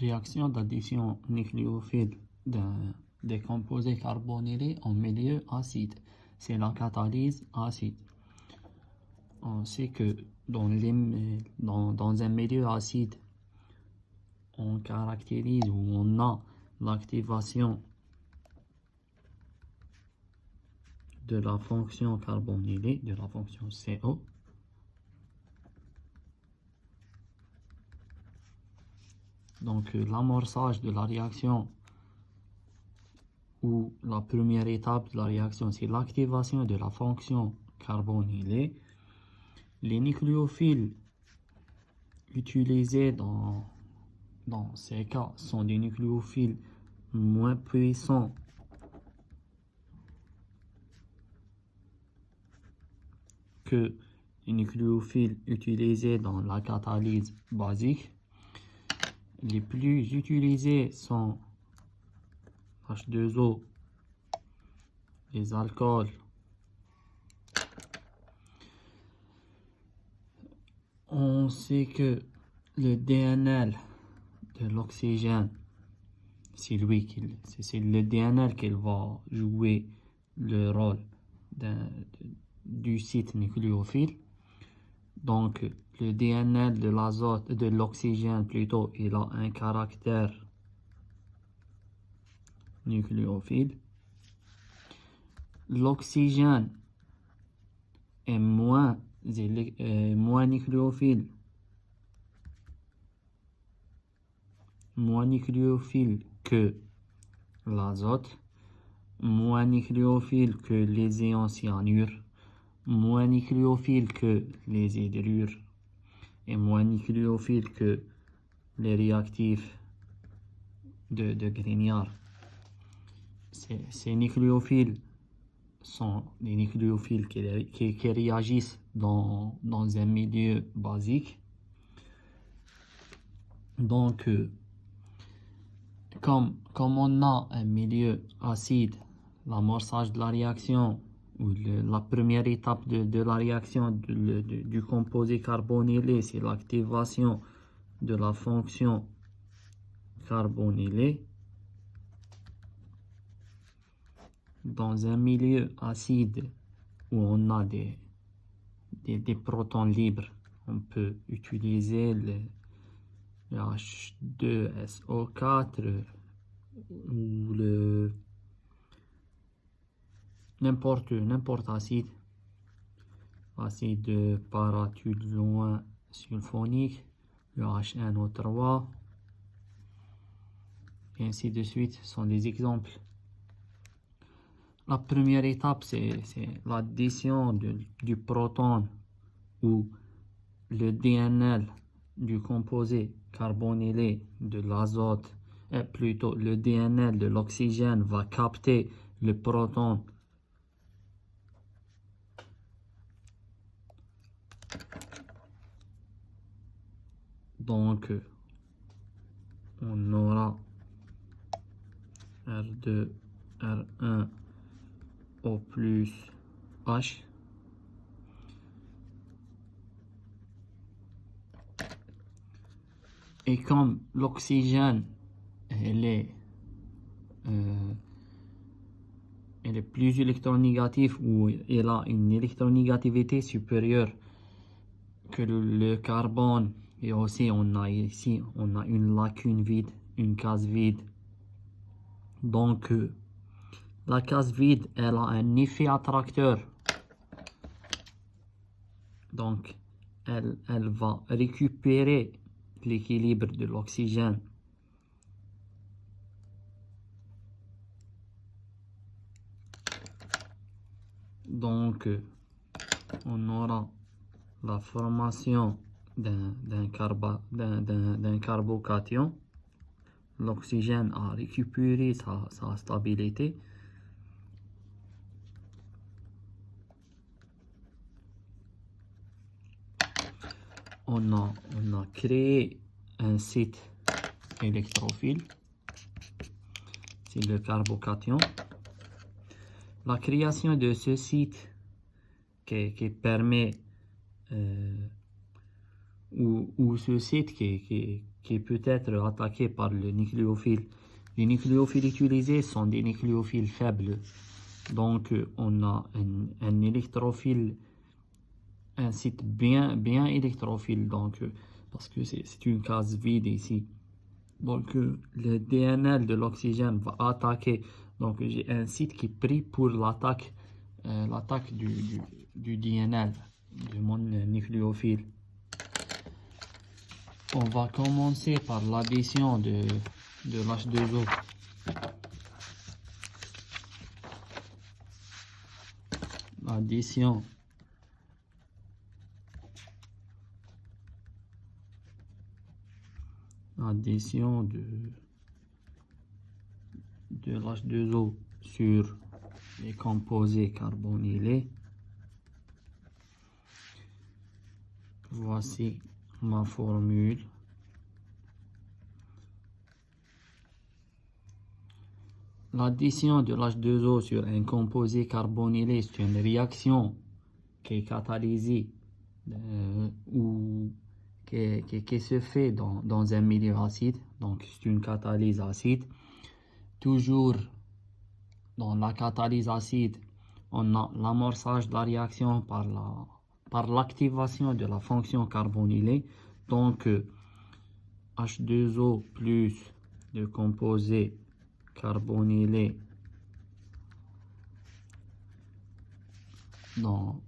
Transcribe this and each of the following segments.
Réaction d'addition nucléophile des composés carbonylés en milieu acide. C'est la catalyse acide. On sait que dans un milieu acide, on caractérise ou on a l'activation de la fonction carbonylée, de la fonction CO. Donc l'amorçage de la réaction ou la première étape de la réaction, c'est l'activation de la fonction carbonylée. Les nucléophiles utilisés dans ces cas sont des nucléophiles moins puissants que les nucléophiles utilisés dans la catalyse basique. Les plus utilisés sont H2O, les alcools, on sait que le DNL de l'oxygène, c'est le DNL qui va jouer le rôle du site nucléophile. Donc le DNL de l'azote, de l'oxygène plutôt, il a un caractère nucléophile. L'oxygène est moins nucléophile que l'azote, moins nucléophile que les ions cyanure, moins nucléophile que les hydrures et moins nucléophile que les réactifs de Grignard. Ces nucléophiles sont des nucléophiles qui réagissent dans un milieu basique. Donc, comme on a un milieu acide, l'amorçage de la réaction ou la première étape de la réaction du composé carbonylé, c'est l'activation de la fonction carbonylée. Dans un milieu acide où on a des protons libres, on peut utiliser le H2SO4 ou n'importe acide paratoluéne sulfonique, le HNO3, et ainsi de suite, sont des exemples. La première étape, c'est l'addition du proton ou le DNL du composé carbonylé de l'azote, plutôt le DNL de l'oxygène va capter le proton donc on aura R2, R1 O plus H. Et comme l'oxygène elle est plus électronégatif ou elle a une électronégativité supérieure que le carbone, et aussi on a une lacune vide, une case vide. Donc la case vide, elle a un effet attracteur. Donc elle va récupérer l'équilibre de l'oxygène. Donc on aura la formation d'un carbocation. L'oxygène a récupéré sa stabilité. On a créé un site électrophile, c'est le carbocation. La création de ce site qui permet ou ce site qui qui peut être attaqué par le nucléophile. Les nucléophiles utilisés sont des nucléophiles faibles. Donc, on a un électrophile, un site bien électrophile, donc, parce que c'est une case vide ici. Donc, le DNL de l'oxygène va attaquer. Donc, j'ai un site qui prie pour l'attaque du DNL, de mon nucléophile. On va commencer par l'addition de l'H2O. L'addition de l'H2O sur les composés carbonylés. Voici ma formule. L'addition de l'H2O sur un composé carbonylé, c'est une réaction qui est catalysée ou qui se fait dans un milieu acide. Donc, c'est une catalyse acide. Toujours dans la catalyse acide, on a l'amorçage de la réaction par l'activation de la fonction carbonylée. Donc, H2O plus le composé carbonylé dans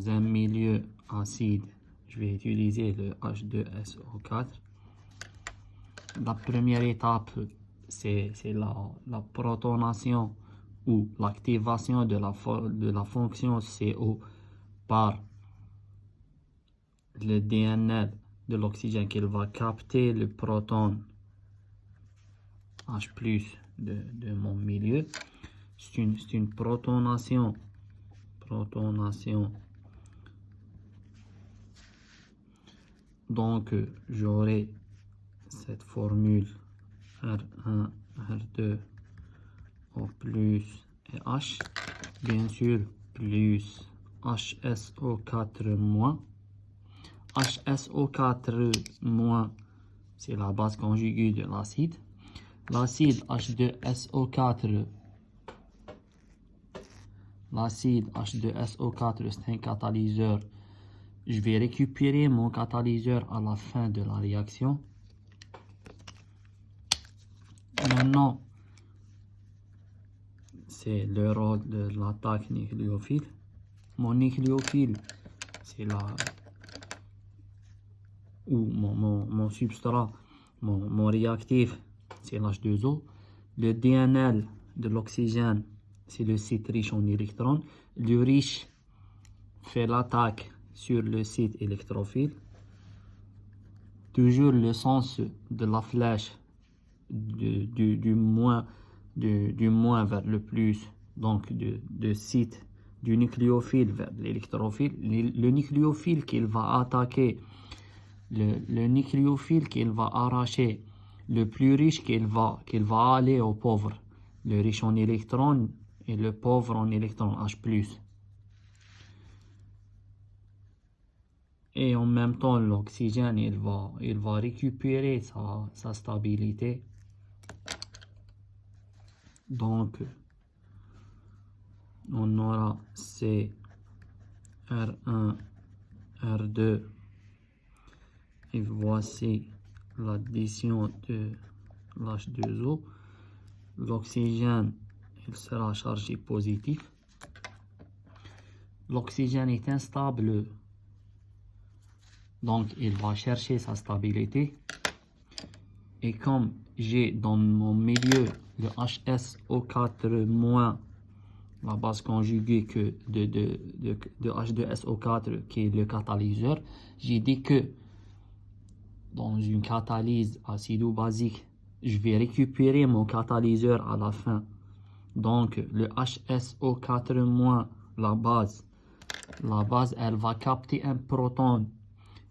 un milieu acide, je vais utiliser le H2SO4. La première étape, c'est la protonation ou l'activation de la fonction CO par le DNL de l'oxygène qui va capter le proton H+ de mon milieu. C'est une protonation. Donc, j'aurai cette formule R1, R2, O plus et H, bien sûr, plus HSO4 moins. HSO4 c'est la base conjuguée de l'acide. L'acide H2SO4, c'est un catalyseur. Je vais récupérer mon catalyseur à la fin de la réaction. Maintenant, c'est le rôle de l'attaque nucléophile. Mon nucléophile, c'est mon substrat, mon réactif, c'est l'H2O. Le DNL de l'oxygène, c'est le site riche en électrons. Le riche fait l'attaque sur le site électrophile. Toujours le sens de la flèche du moins vers le plus, donc de site du nucléophile vers l'électrophile. Le nucléophile qu'il va attaquer, le nucléophile qu'il va arracher, le plus riche qu'il va aller au pauvre, le riche en électrons et le pauvre en électrons, H+. Et en même temps, l'oxygène, il va récupérer sa stabilité. Donc, on aura C, R1, R2. Et voici l'addition de l'H2O. L'oxygène, il sera chargé positif. L'oxygène est instable, donc il va chercher sa stabilité. Et comme j'ai dans mon milieu le HSO4-, la base conjuguée que de H2SO4 qui est le catalyseur, j'ai dit que dans une catalyse acido-basique, je vais récupérer mon catalyseur à la fin. Donc, le HSO4-, la base, elle va capter un proton.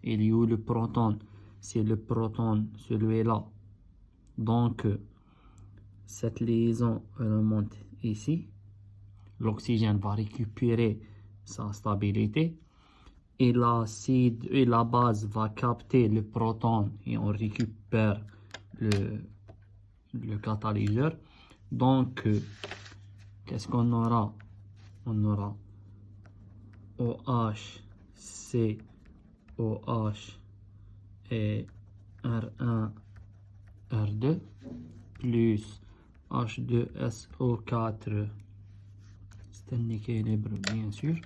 Il y a où le proton? C'est le proton, celui-là. Donc, cette liaison remonte ici. L'oxygène va récupérer sa stabilité. et l'acide et la base va capter le proton et on récupère le catalyseur. Donc, qu'est-ce qu'on aura? On aura OH, COH et R1, R2 plus H2SO4. C'est un équilibre, bien sûr.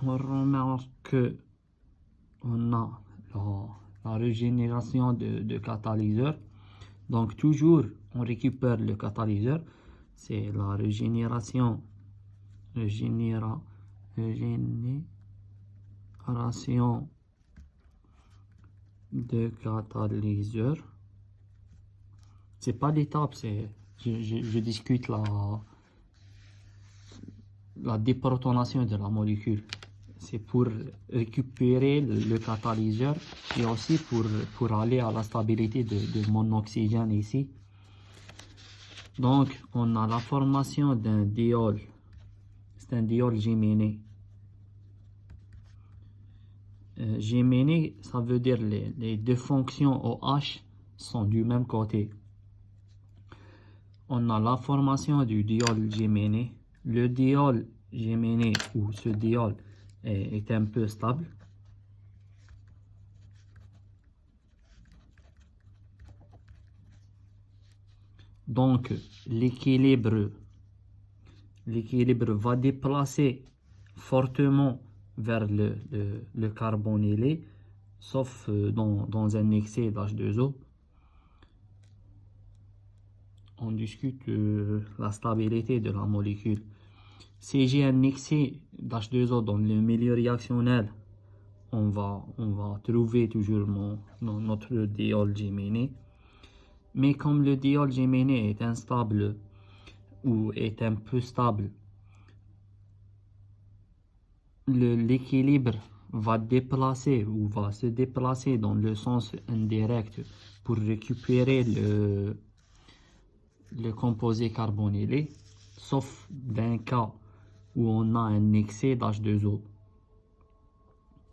On remarque que on a la régénération de catalyseur. Donc toujours on récupère le catalyseur, c'est la régénération de catalyseur. C'est pas l'étape, c'est je discute la déprotonation de la molécule. C'est pour récupérer le catalyseur et aussi pour aller à la stabilité de mon oxygène ici. Donc, on a la formation d'un diol. C'est un diol géminé. Géminé, ça veut dire les deux fonctions OH sont du même côté. On a la formation du diol géminé. Le diol géminé ou ce diol est un peu stable. Donc, l'équilibre va déplacer fortement vers le carbonylé, sauf dans un excès d'H2O. On discute la stabilité de la molécule. Si j'ai un excès d'H2O dans le milieu réactionnel, on va trouver toujours notre diol géminé. Mais comme le diol géminé est instable ou est un peu stable, l'équilibre va se déplacer dans le sens indirect pour récupérer le composé carbonylé, sauf d'un cas où on a un excès d'H2O.